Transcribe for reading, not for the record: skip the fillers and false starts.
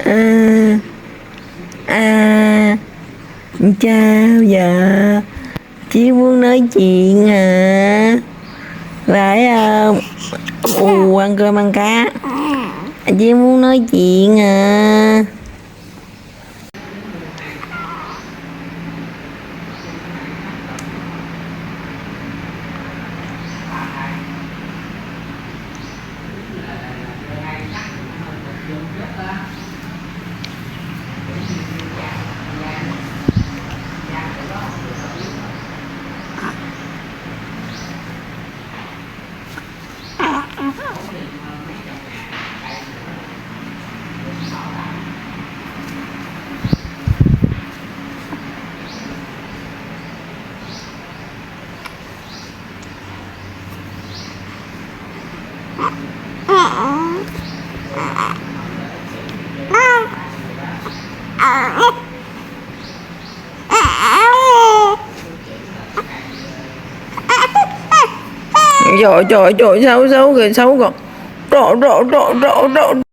À, à, chào giờ chị muốn nói chuyện hả? Phải không? Ăn cơm ăn cá. Chị muốn nói chuyện hả? Trời trời trời, xấu xấu kìa, xấu còn. Trời trời trời trời trời.